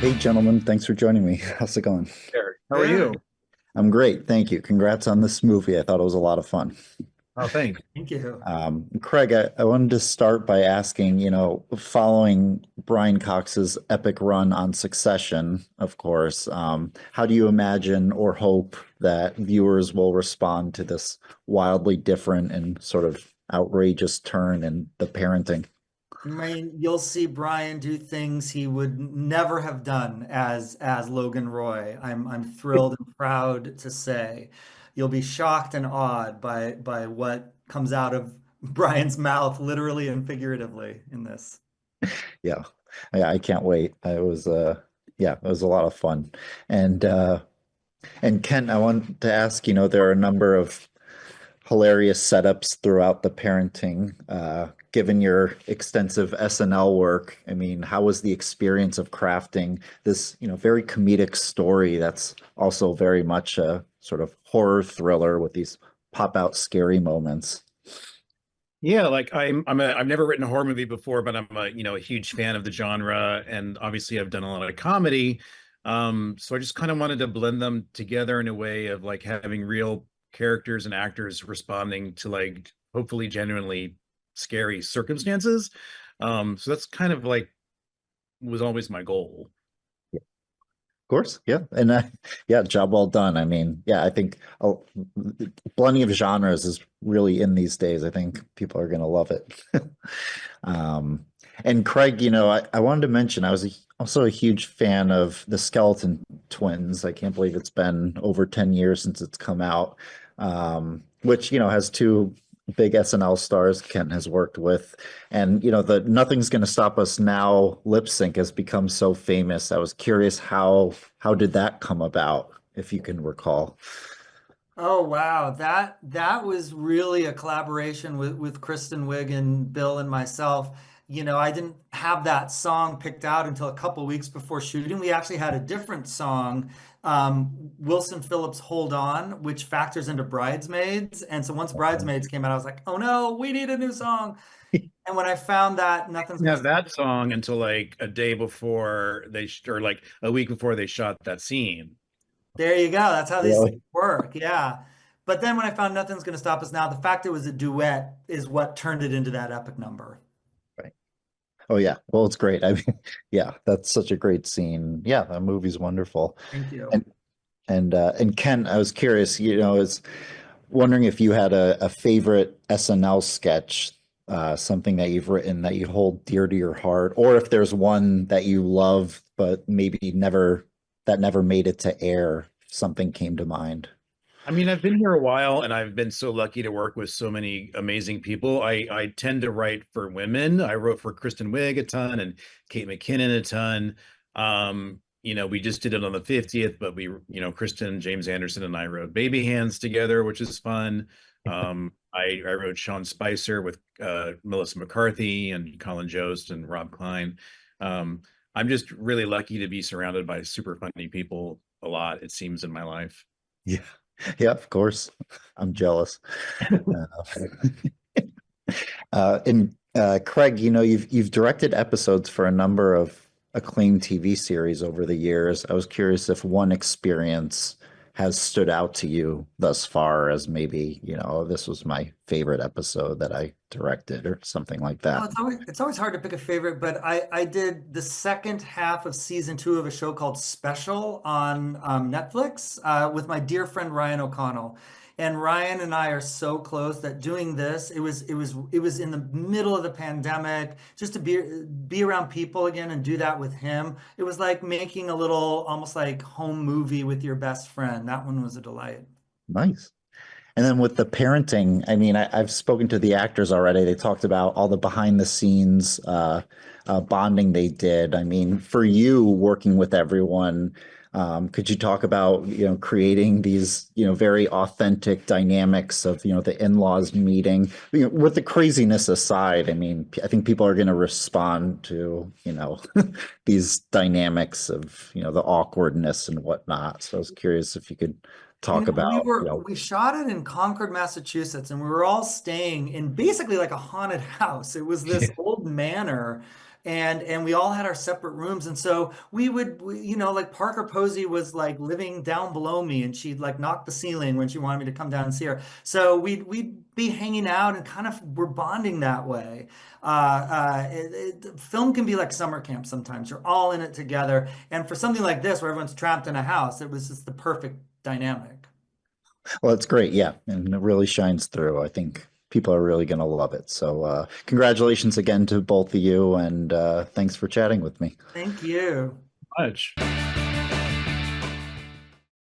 Hey, gentlemen, thanks for joining me. How's it going? Eric, how are you? Good. I'm great, thank you. Congrats on this movie. I thought it was a lot of fun. Oh, thanks. Thank you. Craig, I wanted to start by asking, following Brian Cox's epic run on Succession, of course, how do you imagine or hope that viewers will respond to this wildly different and sort of outrageous turn in the parenting? I mean, you'll see Brian do things he would never have done as Logan Roy. I'm thrilled and proud to say. You'll be shocked and awed by what comes out of Brian's mouth, literally and figuratively, in this. Yeah, I can't wait. Yeah, it was a lot of fun. And Ken, I want to ask, there are a number of hilarious setups throughout the parenting. Given your extensive SNL work, I mean, how was the experience of crafting this, very comedic story that's also very much a sort of horror thriller with these pop out scary moments? Yeah, like I've never written a horror movie before, but I'm a huge fan of the genre, and obviously I've done a lot of comedy. So I just kind of wanted to blend them together in a way of like having real characters and actors responding to like hopefully genuinely scary circumstances. So that's kind of like was always my goal. Course, yeah, and yeah, job well done. I mean, yeah, I think blending of genres is really in these days. I think people are going to love it. Um, and Craig, I wanted to mention I was also a huge fan of the Skeleton Twins. I can't believe it's been over 10 years since it's come out, which, has two big SNL stars Kent has worked with. And, the Nothing's Gonna Stop Us Now lip sync has become so famous. I was curious how did that come about, if you can recall. Oh wow, that was really a collaboration with Kristen Wiig and Bill and myself. I didn't have that song picked out until a couple weeks before shooting. We actually had a different song, Wilson Phillips' "Hold On," which factors into Bridesmaids. And so once Bridesmaids came out, I was like, "Oh no, we need a new song." And when I found that Nothing's Didn't Gonna have Stop that song until like a day before or like a week before they shot that scene. There you go. That's how these things Really? work. Yeah. But then when I found Nothing's Gonna Stop Us Now, the fact it was a duet is what turned it into that epic number. Right. Oh yeah. Well, it's great. I mean, yeah, that's such a great scene. Yeah, that movie's wonderful. Thank you. And and Ken, I was curious, is wondering if you had a favorite SNL sketch, something that you've written that you hold dear to your heart, or if there's one that you love but maybe never made it to air, if something came to mind. I mean, I've been here a while and I've been so lucky to work with so many amazing people. I tend to write for women. I wrote for Kristen Wiig a ton and Kate McKinnon a ton. We just did it on the 50th, but Kristen, James Anderson, and I wrote Baby Hands together, which is fun. I wrote Sean Spicer with Melissa McCarthy and Colin Jost and Rob Klein. I'm just really lucky to be surrounded by super funny people a lot, it seems, in my life. Yeah. Yeah, of course. I'm jealous. Uh, and Craig, you've directed episodes for a number of acclaimed TV series over the years. I was curious if one experience has stood out to you thus far as maybe, this was my favorite episode that I directed or something like Oh, that. it's always hard to pick a favorite, but I did the second half of season two of a show called Special on Netflix with my dear friend Ryan O'Connell. And Ryan and I are so close that doing this, it was in the middle of the pandemic, just to be around people again and do that with him. It was like making a little almost like home movie with your best friend. That one was a delight. Nice. And then with the parenting, I mean, I've spoken to the actors already. They talked about all the behind the scenes bonding they did. I mean, for you working with everyone, could you talk about, creating these, very authentic dynamics of, the in-laws meeting, with the craziness aside? I mean, I think people are going to respond to, these dynamics of, the awkwardness and whatnot. So I was curious if you could talk We about, were we shot it in Concord, Massachusetts, and we were all staying in basically like a haunted house. It was this old manor, and we all had our separate rooms. And so you know, like Parker Posey was like living down below me, and she'd like knock the ceiling when she wanted me to come down and see her. So we'd be hanging out and kind of we're bonding that way. Film can be like summer camp sometimes. You're all in it together. And for something like this, where everyone's trapped in a house, it was just the perfect dynamic. Well, it's great, yeah, and it really shines through. I think people are really going to love it. So, congratulations again to both of you, and thanks for chatting with me. Thank you. Much.